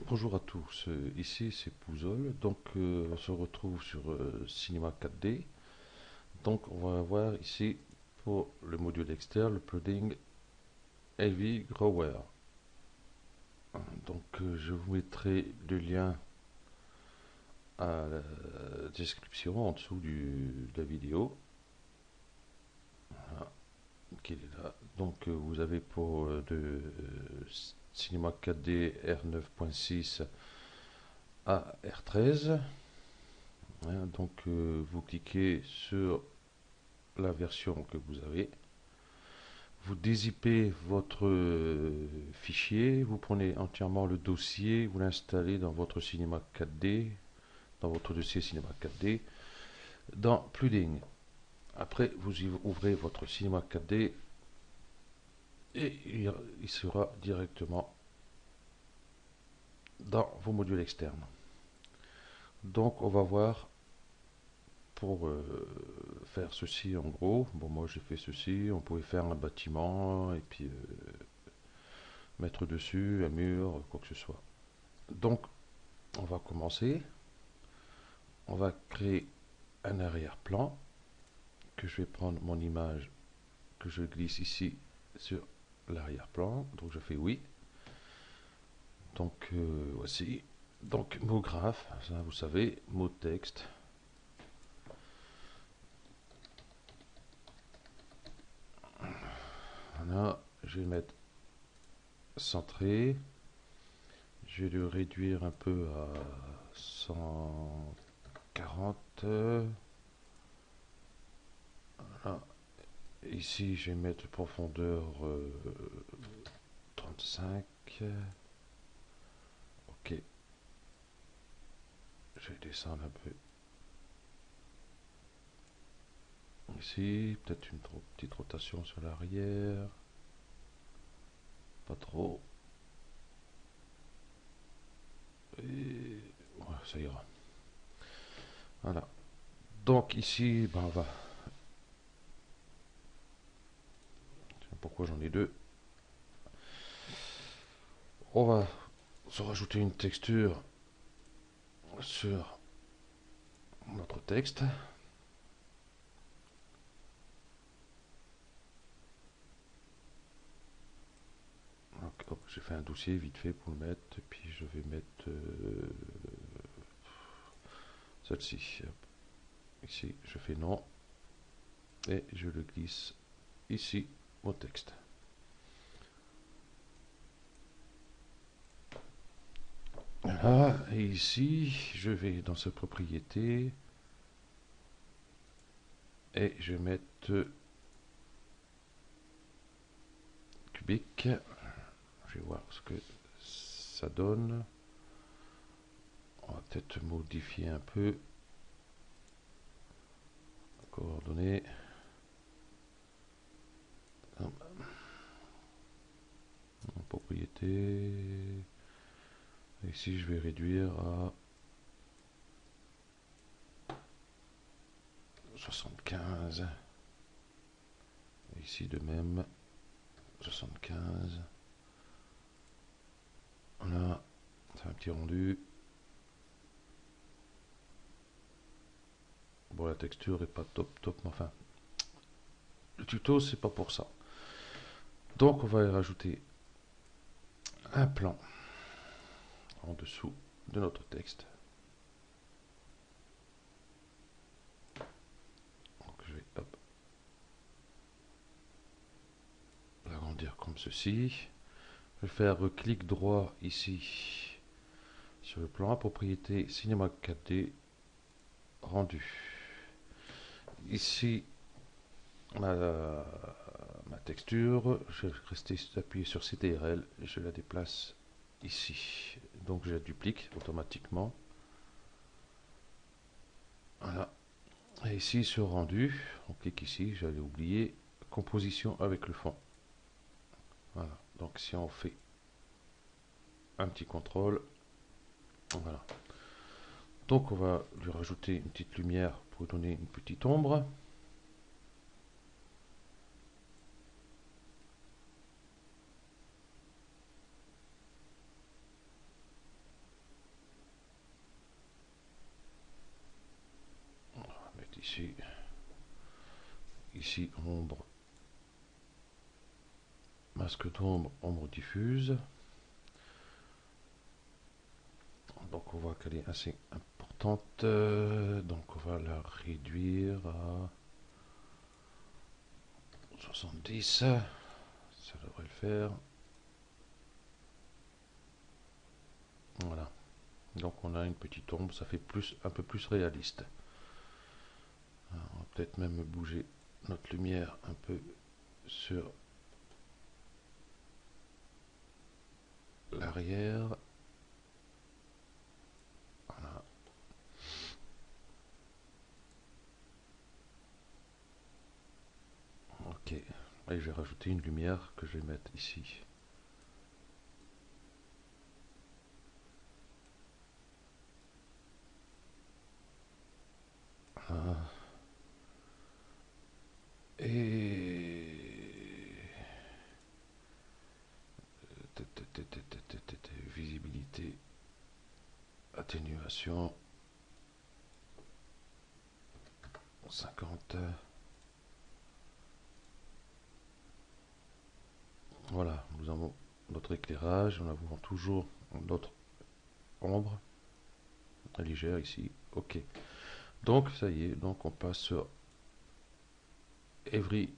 Bonjour à tous, ici c'est Pouzol, donc on se retrouve sur Cinema 4D. Donc on va voir ici pour le module externe le plugin Heavy Grower. Donc je vous mettrai le lien à la description en dessous de la vidéo. Voilà, qu'il est là. Donc vous avez pour Cinema 4D R9.6 à R13. Hein, donc vous cliquez sur la version que vous avez. Vous dézippez votre fichier, vous prenez entièrement le dossier, vous l'installez dans votre Cinema 4D, dans votre dossier Cinema 4D, dans Plugin. Après, vous ouvrez votre Cinema 4D et il sera directement dans vos modules externes. Donc, on va voir pour faire ceci en gros. Bon, moi j'ai fait ceci. On pouvait faire un bâtiment et puis mettre dessus un mur, quoi que ce soit. Donc, on va commencer. On va créer un arrière-plan que je vais prendre mon image que je glisse ici sur l'arrière-plan. Donc je fais oui. Donc voici. Donc mot graphe, ça vous savez, mot texte. Voilà, je vais mettre centré. Je vais le réduire un peu à 140. Voilà. Ici, je vais mettre profondeur 35. Ok. Je vais descendre un peu. Ici, peut-être une petite rotation sur l'arrière. Pas trop. Et ouais, ça ira. Voilà. Donc ici, ben, on va. Pourquoi j'en ai deux? On va se rajouter une texture sur notre texte. Donc, hop, j'ai fait un dossier vite fait pour le mettre. Et puis je vais mettre celle-ci. Ici, je fais non. Et je le glisse ici, mon texte. Voilà, et ici, je vais dans cette propriété et je vais mettre cubique. Je vais voir ce que ça donne. On va peut-être modifier un peu. Coordonnées. Propriété. Ici, je vais réduire à 75. Ici, de même, 75. Voilà, c'est un petit rendu. Bon, la texture est pas top, mais enfin, le tuto, c'est pas pour ça. Donc, on va y rajouter un plan en dessous de notre texte. Donc, je vais l'agrandir comme ceci. Je vais faire clic droit ici sur le plan, propriété Cinema 4D rendu. Ici, ma texture, je vais rester appuyé sur CTRL et je la déplace ici. Donc je la duplique automatiquement. Voilà. Et ici sur rendu, on clique ici, j'avais oublié, composition avec le fond. Voilà. Donc si on fait un petit contrôle, voilà. Donc on va lui rajouter une petite lumière pour donner une petite ombre. ici. Ici, ombre. Masque d'ombre, ombre diffuse. Donc on voit qu'elle est assez importante. Donc on va la réduire à 70. Ça devrait le faire. Voilà. Donc on a une petite ombre, ça fait un peu plus réaliste. Alors, on va peut-être même bouger notre lumière un peu sur l'arrière. Voilà. Ok. Et je vais rajouter une lumière que je vais mettre ici. Voilà. Et visibilité, atténuation 50. Voilà, nous avons notre éclairage, nous avons toujours notre ombre légère ici. Ok. Donc ça y est, donc on passe sur Every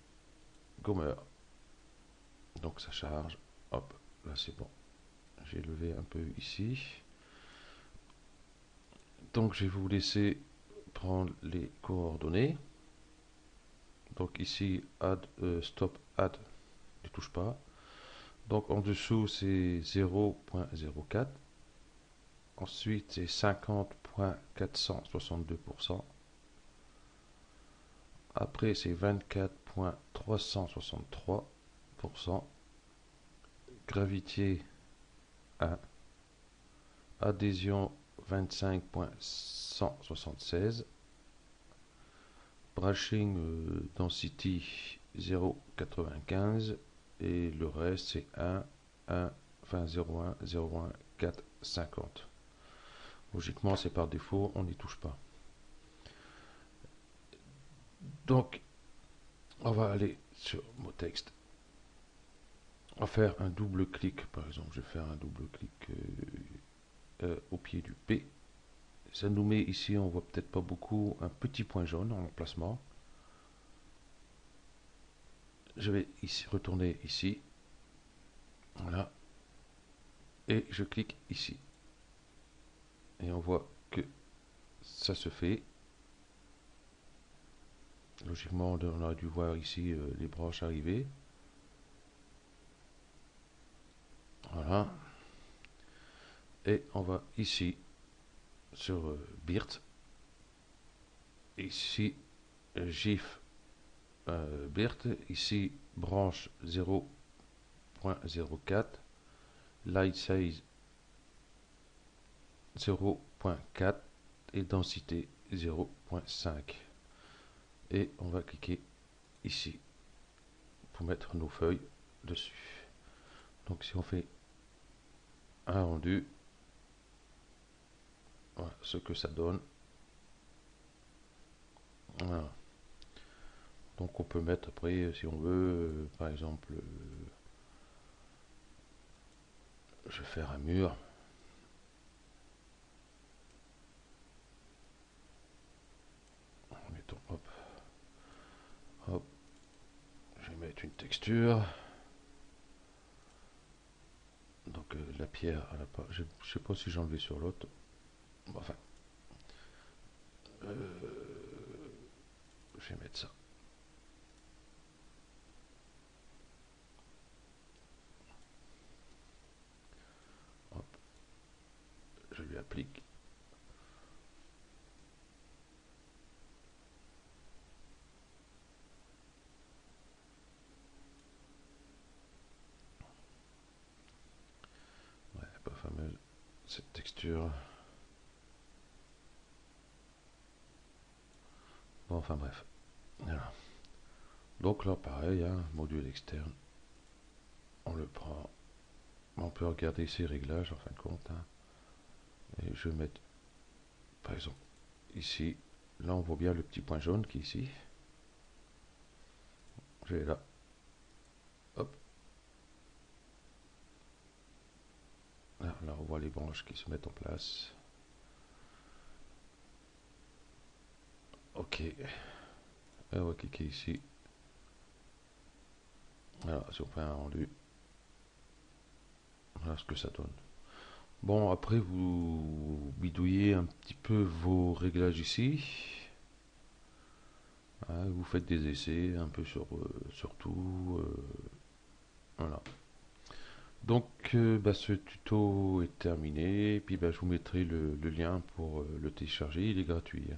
Gomer. Donc ça charge. Hop, là c'est bon. J'ai levé un peu ici. Donc je vais vous laisser prendre les coordonnées. Donc ici, stop add, ne touche pas. Donc en dessous c'est 0.04. Ensuite c'est 50.462%. Après c'est 24.363%. Gravité 1. Adhésion 25.176. Brushing density 0.95 et le reste c'est 1, 1, 20, 01, 01, 4, 50. Logiquement c'est par défaut, on n'y touche pas. Donc on va aller sur mot texte. On va faire un double clic par exemple. Je vais faire un double clic au pied du P. Ça nous met ici, on voit peut-être pas beaucoup, un petit point jaune en emplacement. Je vais ici retourner ici. Voilà. Et je clique ici. Et on voit que ça se fait. Logiquement, on aurait dû voir ici les branches arriver. Voilà. Et on va ici sur BIRT. Ici, GIF BIRT. Ici, branche 0.04. Light size 0.4 et densité 0.5. Et on va cliquer ici pour mettre nos feuilles dessus. Donc si on fait un rendu, voilà ce que ça donne. Voilà. Donc on peut mettre après, si on veut, par exemple, je vais faire un mur. Mettons, hop, hop, je vais mettre une texture. Donc la pierre, elle a pas, je sais pas si j'ai enlevé sur l'autre. Enfin, je vais mettre ça. Hop, je lui applique. Ouais, pas fameuse cette texture. Bon, enfin bref. Voilà. Donc là, pareil, hein, module externe. On le prend. On peut regarder ses réglages en fin de compte. Hein. Et je vais mettre, par exemple, ici. là on voit bien le petit point jaune qui est ici. J'ai là, hop, là on voit les branches qui se mettent en place. Ok, on va cliquer ici. Voilà, si on fait un rendu, voilà ce que ça donne. Bon, après vous bidouillez un petit peu vos réglages ici. Hein, vous faites des essais un peu sur tout. Voilà. Donc bah, ce tuto est terminé. Et puis bah, je vous mettrai le lien pour le télécharger. Il est gratuit.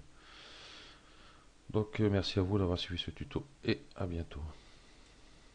Donc merci à vous d'avoir suivi ce tuto et à bientôt.